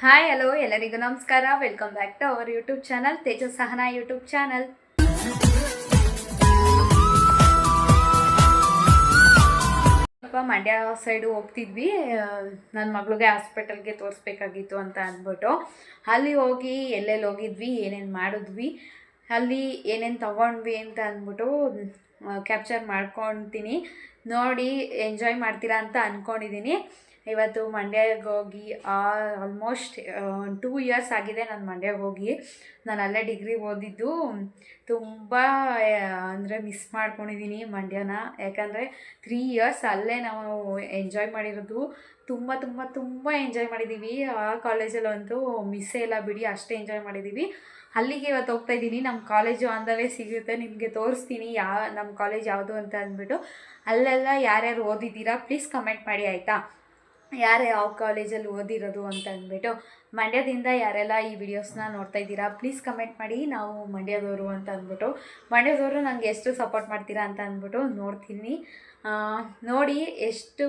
Hi hello ಎಲ್ಲರಿಗೂ ನಮಸ್ಕಾರ. Welcome back to our YouTube channel Teju Sahana YouTube channel. ಸ್ವಲ್ಪ Mandya side ಹೋಗ್ತಿದ್ವಿ. ನನ್ನ ಮಗಳಿಗೆ ಹಾಸ್ಪಿಟಲ್ಗೆ ತೋರಿಸ್ಬೇಕಾಗಿತ್ತು ಅಂತ ಅಂದ್ಬಿಟ್ಟು ಅಲ್ಲಿ ಹೋಗಿ ಎಲ್ಲೆಲ್ಲಿ ಹೋಗಿದ್ವಿ, ಏನೇನು ಮಾಡಿದ್ವಿ, ಅಲ್ಲಿ ಏನೇನು ತೊಗೊಂಡ್ವಿ ಅಂತ ಅಂದ್ಬಿಟ್ಟು ಕ್ಯಾಪ್ಚರ್ ಮಾಡ್ಕೊತೀನಿ. ನೋಡಿ ಎಂಜಾಯ್ ಮಾಡ್ತೀರಾ ಅಂತ ಅಂದ್ಕೊಂಡಿದ್ದೀನಿ. ಇವತ್ತು ಮಂಡ್ಯಗೆ ಹೋಗಿ ಆಲ್ಮೋಸ್ಟ್ 2 ಇಯರ್ಸ್ ಆಗಿದೆ ನಾನು ಮಂಡ್ಯಗೆ ಹೋಗಿ. ನಾನು ಅಲ್ಲೇ ಡಿಗ್ರಿ ಓದಿದ್ದು. ತುಂಬ ಅಂದರೆ ಮಿಸ್ ಮಾಡ್ಕೊಂಡಿದ್ದೀನಿ ಮಂಡ್ಯನ. ಯಾಕಂದರೆ 3 ಇಯರ್ಸ್ ಅಲ್ಲೇ ನಾವು ಎಂಜಾಯ್ ಮಾಡಿರೋದು. ತುಂಬ ತುಂಬ ತುಂಬ ಎಂಜಾಯ್ ಮಾಡಿದ್ದೀವಿ. ಆ ಕಾಲೇಜಲ್ಲಂತೂ ಮಿಸ್ಸೇ ಇಲ್ಲ ಬಿಡಿ, ಅಷ್ಟೇ ಎಂಜಾಯ್ ಮಾಡಿದ್ದೀವಿ. ಅಲ್ಲಿಗೆ ಇವತ್ತು ಹೋಗ್ತಾ ಇದ್ದೀನಿ. ನಮ್ಮ ಕಾಲೇಜು ಆನ್ ದ ವೇ ಸಿಗುತ್ತೆ, ನಿಮಗೆ ತೋರಿಸ್ತೀನಿ ನಮ್ಮ ಕಾಲೇಜ್ ಯಾವುದು ಅಂತ ಅಂದ್ಬಿಟ್ಟು. ಅಲ್ಲೆಲ್ಲ ಯಾರ್ಯಾರು ಓದಿದ್ದೀರಾ ಪ್ಲೀಸ್ ಕಮೆಂಟ್ ಮಾಡಿ ಆಯಿತಾ, ಯಾರು ಯಾವ ಕಾಲೇಜಲ್ಲಿ ಓದಿರೋದು ಅಂತ ಅಂದ್ಬಿಟ್ಟು. ಮಂಡ್ಯದಿಂದ ಯಾರೆಲ್ಲ ಈ ವಿಡಿಯೋಸ್ನ ನೋಡ್ತಾ ಇದ್ದೀರಾ ಪ್ಲೀಸ್ ಕಮೆಂಟ್ ಮಾಡಿ, ನಾವು ಮಂಡ್ಯದವರು ಅಂತ ಅಂದ್ಬಿಟ್ಟು. ಮಂಡ್ಯದವರು ನನಗೆ ಎಷ್ಟು ಸಪೋರ್ಟ್ ಮಾಡ್ತೀರಾ ಅಂತ ಅಂದ್ಬಿಟ್ಟು ನೋಡ್ತೀನಿ. ನೋಡಿ ಎಷ್ಟು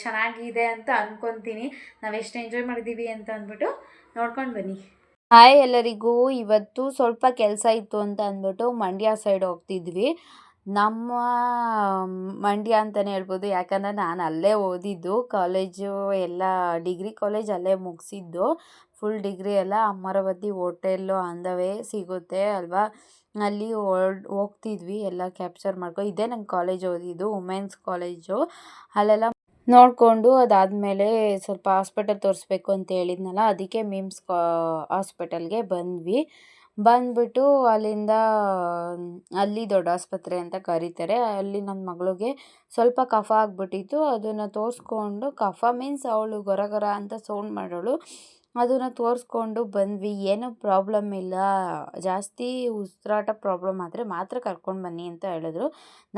ಚೆನ್ನಾಗಿದೆ ಅಂತ ಅಂದ್ಕೊತೀನಿ. ನಾವು ಎಷ್ಟು ಎಂಜಾಯ್ ಮಾಡಿದ್ದೀವಿ ಅಂತ ಅಂದ್ಬಿಟ್ಟು ನೋಡ್ಕೊಂಡು ಬನ್ನಿ. ಹಾಯ್ ಎಲ್ಲರಿಗೂ. ಇವತ್ತು ಸ್ವಲ್ಪ ಕೆಲಸ ಇತ್ತು ಅಂತ ಅಂದ್ಬಿಟ್ಟು ಮಂಡ್ಯ ಸೈಡ್ ಹೋಗ್ತಿದ್ವಿ. ನಮ್ಮ ಮಂಡ್ಯ ಅಂತಲೇ ಹೇಳ್ಬೋದು, ಯಾಕಂದರೆ ನಾನು ಅಲ್ಲೇ ಓದಿದ್ದು. ಕಾಲೇಜು ಎಲ್ಲ ಡಿಗ್ರಿ ಕಾಲೇಜ್ ಅಲ್ಲೇ ಮುಗಿಸಿದ್ದು. ಫುಲ್ ಡಿಗ್ರಿ ಎಲ್ಲ Amaravati hotel on the way ಸಿಗುತ್ತೆ ಅಲ್ವಾ, ಅಲ್ಲಿ ಹೋಗ್ತಿದ್ವಿ ಎಲ್ಲ ಕ್ಯಾಪ್ಚರ್ ಮಾಡ್ಕೊ. ಇದೇ ನಂಗೆ ಕಾಲೇಜ್ ಓದಿದ್ದು, ವುಮೆನ್ಸ್ ಕಾಲೇಜು. ಅಲ್ಲೆಲ್ಲ ನೋಡಿಕೊಂಡು ಅದಾದಮೇಲೆ ಸ್ವಲ್ಪ ಹಾಸ್ಪಿಟಲ್ ತೋರಿಸ್ಬೇಕು ಅಂತ ಹೇಳಿದ್ನಲ್ಲ, ಅದಕ್ಕೆ ಮಿಮ್ಸ್ ಹಾಸ್ಪಿಟಲ್ಗೆ ಬಂದ್ವಿ. ಬಂದ್ಬಿಟ್ಟು ಅಲ್ಲಿಂದ ಅಲ್ಲಿ ದೊಡ್ಡ ಆಸ್ಪತ್ರೆ ಅಂತ ಕರೀತಾರೆ. ಅಲ್ಲಿ ನನ್ನ ಮಗಳಿಗೆ ಸ್ವಲ್ಪ ಕಫ ಆಗಿಬಿಟ್ಟಿತ್ತು. ಅದನ್ನು ತೋರಿಸ್ಕೊಂಡು, ಕಫ ಮೀನ್ಸ್ ಅವಳು ಗೊರ ಗೊರ ಅಂತ ಸೌಂಡ್ ಮಾಡೋಳು. ಅದನ್ನು ತೋರಿಸ್ಕೊಂಡು ಬಂದ್ವಿ. ಏನೂ ಪ್ರಾಬ್ಲಮ್ ಇಲ್ಲ, ಜಾಸ್ತಿ ಉಸಿರಾಟ ಪ್ರಾಬ್ಲಮ್ ಆದರೆ ಮಾತ್ರ ಕರ್ಕೊಂಡು ಬನ್ನಿ ಅಂತ ಹೇಳಿದ್ರು.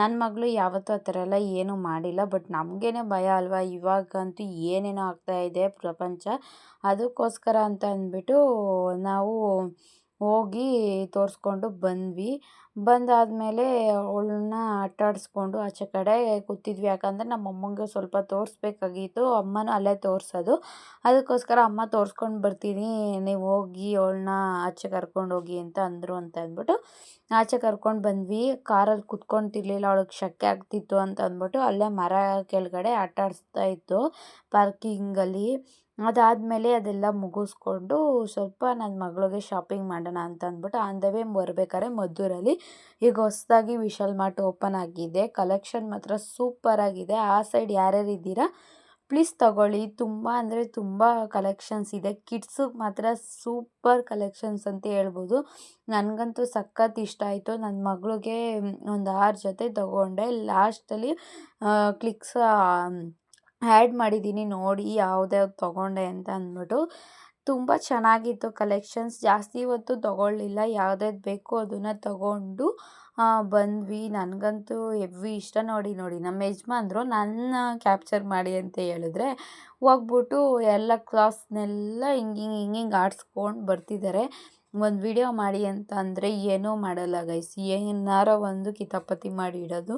ನನ್ನ ಮಗಳು ಯಾವತ್ತೂ ಆ ಥರ ಎಲ್ಲ ಏನೂ ಮಾಡಿಲ್ಲ. ಬಟ್ ನಮಗೇನೆ ಭಯ ಅಲ್ವಾ, ಇವಾಗಂತೂ ಏನೇನೋ ಆಗ್ತಾಯಿದೆ ಪ್ರಪಂಚ. ಅದಕ್ಕೋಸ್ಕರ ಅಂತ ಅಂದ್ಬಿಟ್ಟು ನಾವು ಹೋಗಿ ತೋರಿಸ್ಕೊಂಡು ಬಂದ್ವಿ. ಬಂದಾದಮೇಲೆ ಅವಳನ್ನ ಆಟಾಡಿಸ್ಕೊಂಡು ಆಚೆ ಕಡೆ ಕೂತಿದ್ವಿ. ಯಾಕಂದರೆ ನಮ್ಮ ಅಮ್ಮಂಗೆ ಸ್ವಲ್ಪ ತೋರಿಸ್ಬೇಕಾಗಿತ್ತು. ಅಮ್ಮನೂ ಅಲ್ಲೇ ತೋರಿಸೋದು. ಅದಕ್ಕೋಸ್ಕರ ಅಮ್ಮ ತೋರಿಸ್ಕೊಂಡು ಬರ್ತೀನಿ, ನೀವು ಹೋಗಿ ಅವಳನ್ನ ಆಚೆ ಕರ್ಕೊಂಡೋಗಿ ಅಂತ ಅಂದರು ಅಂತ ಅಂದ್ಬಿಟ್ಟು ಆಚೆ ಕರ್ಕೊಂಡು ಬಂದ್ವಿ. ಕಾರಲ್ಲಿ ಕುತ್ಕೊತಿರ್ಲಿಲ್ಲ, ಅವಳಿಗೆ ಶೆಕೆ ಆಗ್ತಿತ್ತು ಅಂತ ಅಂದ್ಬಿಟ್ಟು ಅಲ್ಲೇ ಮರ ಕೆಳಗಡೆ ಆಟಾಡಿಸ್ತಾ ಇತ್ತು ಪಾರ್ಕಿಂಗಲ್ಲಿ. ಅದಾದಮೇಲೆ ಅದೆಲ್ಲ ಮುಗಿಸ್ಕೊಂಡು ಸ್ವಲ್ಪ ನನ್ನ ಮಗಳಿಗೆ ಶಾಪಿಂಗ್ ಮಾಡೋಣ ಅಂತ ಅಂದ್ಬಿಟ್ಟು ಆನ್ ದ ವೇ ಬರಬೇಕಾದ್ರೆ ಮದ್ದೂರಲ್ಲಿ ಈಗ ಹೊಸದಾಗಿ ವಿಶಾಲ್ ಮಾರ್ಟ್ ಓಪನ್ ಆಗಿದೆ. ಕಲೆಕ್ಷನ್ ಮಾತ್ರ ಸೂಪರಾಗಿದೆ. ಆ ಸೈಡ್ ಯಾರ್ಯಾರು ಇದ್ದೀರಾ ಪ್ಲೀಸ್ ತಗೊಳ್ಳಿ. ತುಂಬ ಅಂದರೆ ತುಂಬ ಕಲೆಕ್ಷನ್ಸ್ ಇದೆ. ಕಿಡ್ಸಿಗೆ ಮಾತ್ರ ಸೂಪರ್ ಕಲೆಕ್ಷನ್ಸ್ ಅಂತ ಹೇಳ್ಬೋದು. ನನಗಂತೂ ಸಖತ್ ಇಷ್ಟ ಆಯಿತು. ನನ್ನ ಮಗಳಿಗೆ ಒಂದು 6 ಜೊತೆ ತಗೊಂಡೆ. ಲಾಸ್ಟಲ್ಲಿ ಕ್ಲಿಕ್ಸ್ ಆ್ಯಡ್ ಮಾಡಿದ್ದೀನಿ, ನೋಡಿ ಯಾವ್ದ್ಯಾವ್ದು ತೊಗೊಂಡೆ ಅಂತ ಅಂದ್ಬಿಟ್ಟು. ತುಂಬ ಚೆನ್ನಾಗಿತ್ತು ಕಲೆಕ್ಷನ್ಸ್. ಜಾಸ್ತಿ ಹೊತ್ತು ತೊಗೊಳ್ಳಿಲ್ಲ, ಯಾವ್ದ್ಯಾವ್ದು ಬೇಕೋ ಅದನ್ನು ತಗೊಂಡು ಬಂದ್ವಿ. ನನಗಂತೂ ಹೆವಿ ಇಷ್ಟ. ನೋಡಿ ನಮ್ಮ ಯಜಮಾನ್ರು ನನ್ನ ಕ್ಯಾಪ್ಚರ್ ಮಾಡಿ ಅಂತ ಹೇಳಿದ್ರೆ ಹೋಗ್ಬಿಟ್ಟು ಎಲ್ಲ ಕ್ಲಾಸ್ನೆಲ್ಲ ಹಿಂಗೆ ಆಡಿಸ್ಕೊಂಡು ಬರ್ತಿದ್ದಾರೆ. ಒಂದು ವಿಡಿಯೋ ಮಾಡಿ ಅಂತ ಅಂದರೆ ಏನೂ ಮಾಡಲ್ಲ ಗೈಸ್, ಏನಾರ ಒಂದು ಕಿತಾಪತಿ ಮಾಡಿ ಇಡೋದು.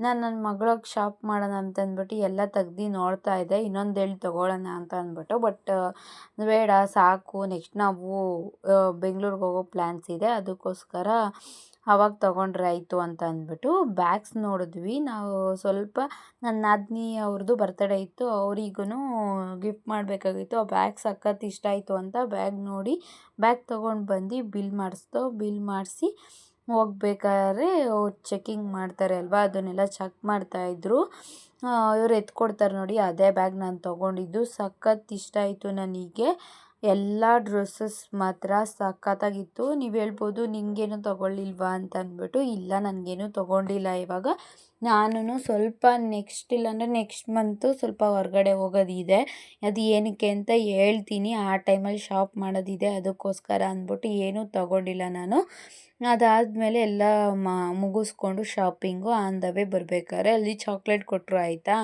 ನಾನು ನನ್ನ ಮಗಳಿಗೆ ಶಾಪ್ ಮಾಡೋಣ ಅಂತ ಅಂದ್ಬಿಟ್ಟು ಎಲ್ಲ ತೆಗ್ದು ನೋಡ್ತಾ ಇದ್ದೆ, ಇನ್ನೊಂದು ಎಲ್ಲಿ ತೊಗೊಳ್ಳೋಣ ಅಂತ ಅಂದ್ಬಿಟ್ಟು. ಬಟ್ ಬೇಡ ಸಾಕು, ನೆಕ್ಸ್ಟ್ ನಾವು ಬೆಂಗ್ಳೂರಿಗೆ ಹೋಗೋ ಪ್ಲ್ಯಾನ್ಸ್ ಇದೆ, ಅದಕ್ಕೋಸ್ಕರ ಅವಾಗ ತೊಗೊಂಡ್ರೆ ಆಯಿತು ಅಂತ ಅಂದ್ಬಿಟ್ಟು ಬ್ಯಾಗ್ಸ್ ನೋಡಿದ್ವಿ. ನಾವು ಸ್ವಲ್ಪ ನನ್ನ ನಾದಿನಿ ಅವ್ರದ್ದು ಬರ್ತಡೇ ಇತ್ತು, ಅವರಿಗೂ ಗಿಫ್ಟ್ ಮಾಡಬೇಕಾಗಿತ್ತು. ಆ ಬ್ಯಾಗ್ ಸಖತ್ ಇಷ್ಟ ಆಯಿತು ಅಂತ ಬ್ಯಾಗ್ ನೋಡಿ ಬ್ಯಾಗ್ ತೊಗೊಂಡು ಬಂದು ಬಿಲ್ ಮಾಡಿಸಿ ಹೋಗ್ಬೇಕಾದ್ರೆ ಅವ್ರು ಚೆಕಿಂಗ್ ಮಾಡ್ತಾರೆ ಅಲ್ವಾ, ಅದನ್ನೆಲ್ಲ ಚೆಕ್ ಮಾಡ್ತಾಯಿದ್ರು. ಇವ್ರು ಎತ್ಕೊಡ್ತಾರೆ ನೋಡಿ, ಅದೇ ಬ್ಯಾಗ್ ನಾನು ತೊಗೊಂಡಿದ್ದು. ಸಖತ್ ಇಷ್ಟ ಆಯಿತು ನನಗೆ. ಎಲ್ಲ ಡ್ರೆಸ್ಸಸ್ ಮಾತ್ರ ಸಖತ್ತಾಗಿತ್ತು. ನೀವು ಹೇಳ್ಬೋದು ನಿಮಗೇನು ತೊಗೊಳ್ಳಿಲ್ವಾ ಅಂತ ಅಂದ್ಬಿಟ್ಟು. ಇಲ್ಲ, ನನಗೇನು ತೊಗೊಂಡಿಲ್ಲ. ಇವಾಗ ನಾನು ಸ್ವಲ್ಪ ನೆಕ್ಸ್ಟ್ ಮಂತು ಸ್ವಲ್ಪ ಹೊರಗಡೆ ಹೋಗೋದಿದೆ. ಅದು ಏನಕ್ಕೆ ಅಂತ ಹೇಳ್ತೀನಿ. ಆ ಟೈಮಲ್ಲಿ ಶಾಪ್ ಮಾಡೋದಿದೆ, ಅದಕ್ಕೋಸ್ಕರ ಅಂದ್ಬಿಟ್ಟು ಏನೂ ತೊಗೊಂಡಿಲ್ಲ ನಾನು. ಅದಾದಮೇಲೆ ಎಲ್ಲ ಮುಗಿಸ್ಕೊಂಡು ಶಾಪಿಂಗು ಆನ್ ದ ವೇ ಬರಬೇಕಾದ್ರೆ ಅಲ್ಲಿ ಚಾಕ್ಲೇಟ್ ಕೊಟ್ಟರು ಆಯಿತಾ,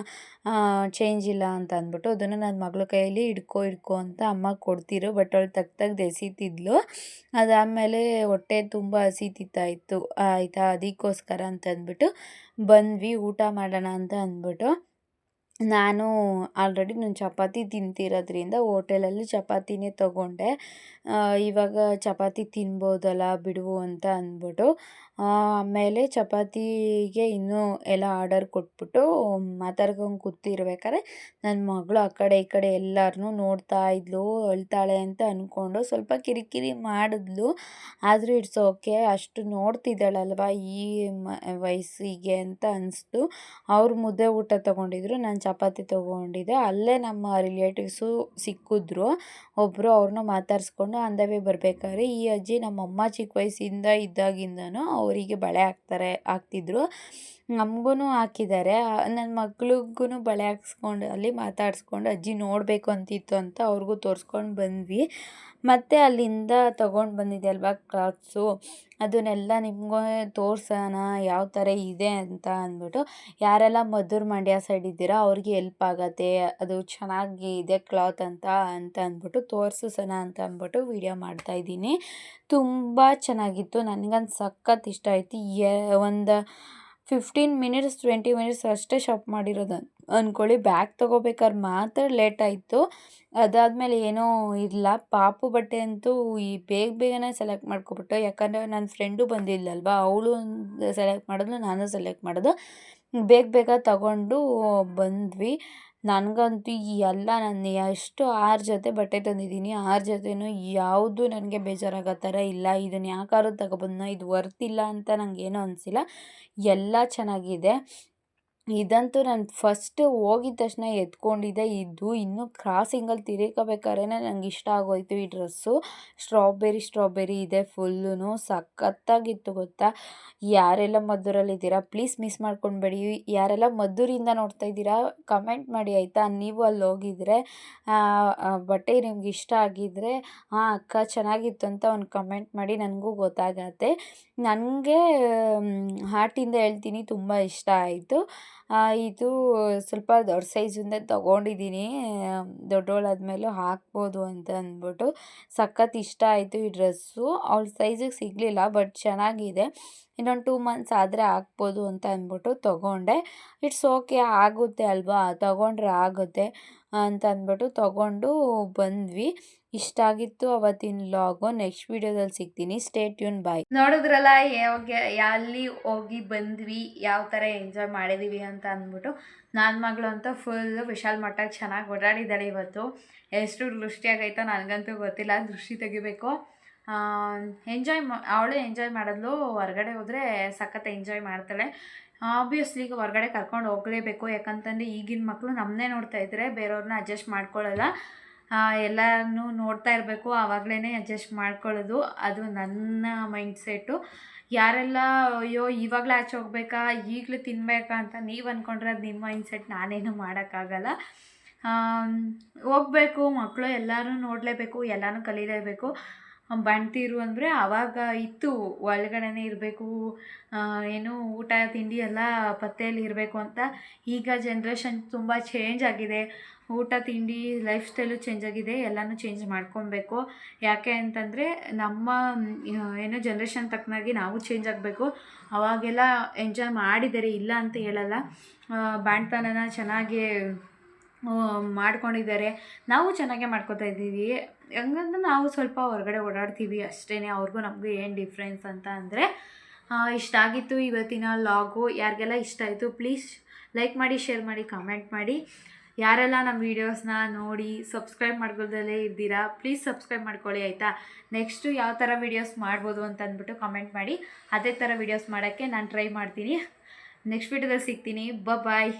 ಚೇಂಜ್ ಇಲ್ಲ ಅಂತ ಅಂದ್ಬಿಟ್ಟು. ಅದನ್ನು ನನ್ನ ಮಗಳ ಕೈಯಲ್ಲಿ ಹಿಡ್ಕೊ ಅಂತ ಅಮ್ಮ ಕೊಡ್ತಿರು. ಬಟ್ ಅವಳು ತೆಗ್ದು ಎಸಿತಿದ್ಲು. ಅದಾದಮೇಲೆ ಹೊಟ್ಟೆ ತುಂಬ ಹಸಿತಿತ್ತಾಯಿತು ಆಯಿತಾ, ಅದಕ್ಕೋಸ್ಕರ ಅಂತ ಅಂದ್ಬಿಟ್ಟು ಬಂದ್ವಿ ಊಟ ಮಾಡೋಣ ಅಂತ ಅಂದ್ಬಿಟ್ಟು. ನಾನು ಆಲ್ರೆಡಿ ನಾನು ಚಪಾತಿ ತಿಂತಿರೋದ್ರಿಂದ ಹೋಟೆಲಲ್ಲಿ ಚಪಾತಿನೇ ತೊಗೊಂಡೆ. ಇವಾಗ ಚಪಾತಿ ತಿನ್ಬೋದಲ್ಲ ಬಿಡು ಅಂತ ಅಂದ್ಬಿಟ್ಟು ಆಮೇಲೆ ಚಪಾತಿಗೆ ಇನ್ನೂ ಎಲ್ಲ ಆರ್ಡರ್ ಕೊಟ್ಬಿಟ್ಟು ಮಾತಾಡ್ಕೊಂಡು ಕೂತಿರ್ಬೇಕಾದ್ರೆ ನನ್ನ ಮಗಳು ಆ ಕಡೆ ಈ ಕಡೆ ಎಲ್ಲರನ್ನೂ ನೋಡ್ತಾ ಇದ್ಲು. ಅಳ್ತಾಳೆ ಅಂತ ಅಂದ್ಕೊಂಡು ಸ್ವಲ್ಪ ಕಿರಿಕಿರಿ ಮಾಡಿದ್ಲು. ಆದರೂ ಇಟ್ಸ್ ಓಕೆ, ಅಷ್ಟು ನೋಡ್ತಿದ್ದಾಳಲ್ವ ಈ ವಯಸ್ಸಿಗೆ ಅಂತ ಅನಿಸ್ತು. ಅವ್ರು ಮುದ್ದೆ ಊಟ ತೊಗೊಂಡಿದ್ರು, ನಾನು ಚಪಾತಿ ತೊಗೊಂಡಿದ್ದೆ. ಅಲ್ಲೇ ನಮ್ಮ ರಿಲೇಟಿವ್ಸು ಸಿಕ್ಕಿದ್ರು ಒಬ್ಬರು. ಅವ್ರನ್ನ ಮಾತಾಡಿಸ್ಕೊಂಡು ಆನ್ ದ ವೇ ಬರಬೇಕಾದ್ರೆ ಈ ಅಜ್ಜಿ ನಮ್ಮಮ್ಮ ಚಿಕ್ಕ ವಯಸ್ಸಿಂದ ಇದ್ದಾಗಿಂದನೂ ಅವರಿಗೆ ಬಳೆ ಹಾಕ್ತಿದ್ರು. ನಮಗೂ ಹಾಕಿದ್ದಾರೆ. ನನ್ನ ಮಗಳಿಗೂ ಬಳೆ ಹಾಕ್ಸ್ಕೊಂಡು ಅಲ್ಲಿ ಮಾತಾಡಿಸ್ಕೊಂಡು ಅಜ್ಜಿ ನೋಡಬೇಕು ಅಂತಿತ್ತು ಅಂತ ಅವ್ರಿಗೂ ತೋರಿಸ್ಕೊಂಡು ಬಂದ್ವಿ. ಮತ್ತು ಅಲ್ಲಿಂದ ತೊಗೊಂಡು ಬಂದಿದ್ದೆ ಅಲ್ವಾ ಕ್ಲಾತ್ಸು, ಅದನ್ನೆಲ್ಲ ನಿಮಗೂ ತೋರ್ಸೋಣ ಯಾವ ಥರ ಇದೆ ಅಂತ ಅಂದ್ಬಿಟ್ಟು. ಯಾರೆಲ್ಲ ಮದ್ದೂರು ಮಂಡ್ಯ ಸೈಡ್ ಇದ್ದೀರಾ ಅವ್ರಿಗೆ ಹೆಲ್ಪ್ ಆಗತ್ತೆ, ಅದು ಚೆನ್ನಾಗಿ ಇದೆ ಕ್ಲಾತ್ ಅಂತ ಅಂದ್ಬಿಟ್ಟು ತೋರಿಸೋಣ ಅಂತ ಅಂದ್ಬಿಟ್ಟು ವೀಡಿಯೋ ಮಾಡ್ತಾಯಿದ್ದೀನಿ. ತುಂಬ ಚೆನ್ನಾಗಿತ್ತು, ನನಗಂತೂ ಸಖತ್ ಇಷ್ಟ ಆಯಿತು. ಒಂದು 15 ಮಿನಿಟ್ಸ್ 20 ಮಿನಿಟ್ಸ್ ಅಷ್ಟೇ ಶಾಪ್ ಮಾಡಿರೋದು ಅಂದ್ಕೊಳ್ಳಿ. ಬ್ಯಾಗ್ ತೊಗೋಬೇಕಾದ್ರೆ ಮಾತ್ರ ಲೇಟ್ ಆಯಿತು. ಅದಾದಮೇಲೆ ಏನೋ ಇಲ್ಲ. ಪಾಪು ಬಟ್ಟೆ ಅಂತೂ ಈ ಬೇಗನೆ ಸೆಲೆಕ್ಟ್ ಮಾಡ್ಕೊಬಿಟ್ಟು, ಯಾಕಂದರೆ ನನ್ನ ಫ್ರೆಂಡು ಬಂದಿಲ್ಲಲ್ವ, ಅವಳು ಸೆಲೆಕ್ಟ್ ಮಾಡಿದ್ಲು, ನಾನು ಸೆಲೆಕ್ಟ್ ಮಾಡೋದು. ಬೇಗ ತಗೊಂಡು ಬಂದ್ವಿ. ನನಗಂತೂ ಎಲ್ಲ ನಾನು ಎಷ್ಟು 6 ಜೊತೆ ಬಟ್ಟೆ ತಂದಿದ್ದೀನಿ, 6 ಜೊತೆನೂ ಯಾವುದು ನನಗೆ ಬೇಜಾರಾಗೋ ಥರ ಇಲ್ಲ. ಇದನ್ನು ಯಾಕಾದ್ರೂ ತಗೊಬಂದ್ನೋ, ಇದು ವರ್ತಿಲ್ಲ ಅಂತ ನನಗೇನೂ ಅನಿಸಿಲ್ಲ. ಎಲ್ಲ ಚೆನ್ನಾಗಿದೆ. ಇದಂತೂ ನಾನು ಫಸ್ಟ್ ಹೋಗಿದ ತಕ್ಷಣ ಎತ್ಕೊಂಡಿದ್ದೆ. ಇದು ಇನ್ನೂ ಕ್ರಾಸಿಂಗಲ್ಲಿ ತಿರ್ಕೋಬೇಕಾದ್ರೆ ನನಗೆ ಇಷ್ಟ ಆಗೋಯ್ತು ಈ ಡ್ರೆಸ್ಸು. ಸ್ಟ್ರಾಬೆರಿ ಇದೆ ಫುಲ್ಲೂ, ಸಖತ್ತಾಗಿತ್ತು ಗೊತ್ತಾ. ಯಾರೆಲ್ಲ ಮದ್ದೂರಲ್ಲಿದ್ದೀರಾ ಪ್ಲೀಸ್ ಮಿಸ್ ಮಾಡ್ಕೊಳ್ಬೇಡಿ. ಯಾರೆಲ್ಲ ಮದ್ದೂರಿಂದ ನೋಡ್ತಾ ಇದ್ದೀರಾ ಕಮೆಂಟ್ ಮಾಡಿ ಆಯಿತಾ. ನೀವು ಅಲ್ಲಿ ಹೋಗಿದ್ರೆ ಬಟ್ಟೆ ನಿಮ್ಗೆ ಇಷ್ಟ ಆಗಿದ್ದರೆ ಹಾಂ ಅಕ್ಕ ಚೆನ್ನಾಗಿತ್ತು ಅಂತ ಒಂದು ಕಮೆಂಟ್ ಮಾಡಿ, ನನಗೂ ಗೊತ್ತಾಗತ್ತೆ. ನನಗೆ ಹಾರ್ಟಿಂದ ಹೇಳ್ತೀನಿ, ತುಂಬ ಇಷ್ಟ ಆಯಿತು. ಇದು ಸ್ವಲ್ಪ ದೊಡ್ಡ ಸೈಜಿಂದ ತೊಗೊಂಡಿದ್ದೀನಿ, ದೊಡ್ಡವಳಾದ್ಮೇಲೂ ಹಾಕ್ಬೋದು ಅಂತ ಅಂದ್ಬಿಟ್ಟು. ಸಖತ್ ಇಷ್ಟ ಆಯಿತು ಈ ಡ್ರೆಸ್ಸು. ಅವಳ ಸೈಜಿಗೆ ಸಿಗಲಿಲ್ಲ, ಬಟ್ ಚೆನ್ನಾಗಿದೆ. ಇನ್ನೊಂದು 2 ಮಂತ್ಸ್ ಆದರೆ ಹಾಕ್ಬೋದು ಅಂತ ಅಂದ್ಬಿಟ್ಟು ತೊಗೊಂಡೆ. ಇಟ್ಸ್ ಓಕೆ, ಆಗುತ್ತೆ ಅಲ್ವಾ, ತೊಗೊಂಡ್ರೆ ಆಗುತ್ತೆ ಅಂತ ಅಂದ್ಬಿಟ್ಟು ತೊಗೊಂಡು ಬಂದ್ವಿ. ಇಷ್ಟ ಆಗಿತ್ತು ಅವತ್ತಿನ ವ್ಲಾಗು. ನೆಕ್ಸ್ಟ್ ವೀಡಿಯೋದಲ್ಲಿ ಸಿಗ್ತೀನಿ. ಸ್ಟೇ ಟ್ಯೂನ್, ಬಾಯ್. ನೋಡಿದ್ರಲ್ಲ ಅಲ್ಲಿ ಹೋಗಿ ಬಂದ್ವಿ, ಯಾವ ಥರ ಎಂಜಾಯ್ ಮಾಡಿದ್ದೀವಿ ಅಂತ ಅಂದ್ಬಿಟ್ಟು. ನನ್ನ ಮಗಳು ಅಂತೂ ಫುಲ್ಲು ವಿಶಾಲ್ ಮಠಕ್ಕೆ ಚೆನ್ನಾಗಿ ಓಡಾಡಿದ್ದಾಳೆ ಇವತ್ತು. ಎಷ್ಟು ದೃಷ್ಟಿಯಾಗೈತೋ ನನಗಂತೂ ಗೊತ್ತಿಲ್ಲ, ದೃಷ್ಟಿ ತೆಗಿಬೇಕು. ಅವಳು ಎಂಜಾಯ್ ಮಾಡಿದ್ಲು. ಹೊರಗಡೆ ಹೋದರೆ ಸಖತ್ ಎಂಜಾಯ್ ಮಾಡ್ತಾಳೆ. ಆಬ್ವಿಯಸ್ಲಿ ಈಗ ಹೊರಗಡೆ ಕರ್ಕೊಂಡು ಹೋಗಲೇಬೇಕು, ಯಾಕಂತಂದರೆ ಈಗಿನ ಮಕ್ಕಳು ನಮ್ಮನ್ನೇ ನೋಡ್ತಾ ಇದ್ದರೆ ಬೇರೆಯವ್ರನ್ನ ಅಡ್ಜಸ್ಟ್ ಮಾಡ್ಕೊಳ್ಳಲ್ಲ. ಎಲ್ಲನೂ ನೋಡ್ತಾ ಇರಬೇಕು, ಆವಾಗಲೇ ಅಡ್ಜಸ್ಟ್ ಮಾಡ್ಕೊಳ್ಳೋದು. ಅದು ನನ್ನ ಮೈಂಡ್ಸೆಟ್ಟು. ಯಾರೆಲ್ಲ ಅಯ್ಯೋ ಇವಾಗಲೇ ಆಚೆ ಹೋಗ್ಬೇಕಾ, ಈಗಲೂ ತಿನ್ನಬೇಕಾ ಅಂತ ನೀವು ಅಂದ್ಕೊಂಡ್ರೆ ಅದು ನಿಮ್ಮ ಮೈಂಡ್ಸೆಟ್, ನಾನೇನು ಮಾಡೋಕ್ಕಾಗಲ್ಲ. ಹೋಗ್ಬೇಕು, ಮಕ್ಕಳು ಎಲ್ಲರೂ ನೋಡಲೇಬೇಕು, ಎಲ್ಲನೂ ಕಲೀಲೇಬೇಕು. ಬಣ್ತೀರು ಅಂದರೆ ಆವಾಗ ಇತ್ತು ಒಳಗಡೆನೇ ಇರಬೇಕು, ಏನು ಊಟ ತಿಂಡಿ ಎಲ್ಲ ಪತ್ತೆಯಲ್ಲಿ ಇರಬೇಕು ಅಂತ. ಈಗ ಜನ್ರೇಷನ್ ತುಂಬ ಚೇಂಜ್ ಆಗಿದೆ, ಊಟ ತಿಂಡಿ ಲೈಫ್ ಸ್ಟೈಲು ಚೇಂಜ್ ಆಗಿದೆ, ಎಲ್ಲನೂ ಚೇಂಜ್ ಮಾಡ್ಕೊಬೇಕು. ಯಾಕೆ ಅಂತಂದರೆ ನಮ್ಮ ಏನೋ ಜನ್ರೇಷನ್ ತಕ್ಕನಾಗಿ ನಾವು ಚೇಂಜ್ ಆಗಬೇಕು. ಅವಾಗೆಲ್ಲ ಎಂಜಾಯ್ ಮಾಡಿದ್ದಾರೆ, ಇಲ್ಲ ಅಂತ ಹೇಳಲ್ಲ. ಬಾಣ್ತನನ ಚೆನ್ನಾಗಿ ಮಾಡ್ಕೊಂಡಿದ್ದಾರೆ, ನಾವು ಚೆನ್ನಾಗೇ ಮಾಡ್ಕೊತಾ ಇದ್ದೀವಿ. ಹಂಗಂದ್ರೆ ನಾವು ಸ್ವಲ್ಪ ಹೊರಗಡೆ ಓಡಾಡ್ತೀವಿ ಅಷ್ಟೇ. ಅವ್ರಿಗೂ ನಮಗೂ ಏನು ಡಿಫ್ರೆನ್ಸ್ ಅಂತ ಅಂದರೆ. ಇಷ್ಟ ಆಗಿತ್ತು ಇವತ್ತಿನ ಲಾಗು. ಯಾರಿಗೆಲ್ಲ ಇಷ್ಟ ಆಯಿತು ಪ್ಲೀಸ್ ಲೈಕ್ ಮಾಡಿ, ಶೇರ್ ಮಾಡಿ, ಕಮೆಂಟ್ ಮಾಡಿ. ಯಾರೆಲ್ಲ ನಮ್ಮ ವೀಡಿಯೋಸ್ನ ನೋಡಿ ಸಬ್ಸ್ಕ್ರೈಬ್ ಮಾಡ್ಕೊಳ್ದಲ್ಲೇ ಇದ್ದೀರಾ ಪ್ಲೀಸ್ ಸಬ್ಸ್ಕ್ರೈಬ್ ಮಾಡ್ಕೊಳ್ಳಿ ಆಯಿತಾ. ನೆಕ್ಸ್ಟು ಯಾವ ಥರ ವೀಡಿಯೋಸ್ ಮಾಡ್ಬೋದು ಅಂತ ಅಂದ್ಬಿಟ್ಟು ಕಮೆಂಟ್ ಮಾಡಿ. ಅದೇ ಥರ ವೀಡಿಯೋಸ್ ಮಾಡೋಕ್ಕೆ ನಾನು ಟ್ರೈ ಮಾಡ್ತೀನಿ. ನೆಕ್ಸ್ಟ್ ವೀಡಿಯೋದಲ್ಲಿ ಸಿಗ್ತೀನಿ. ಬಾಯ್.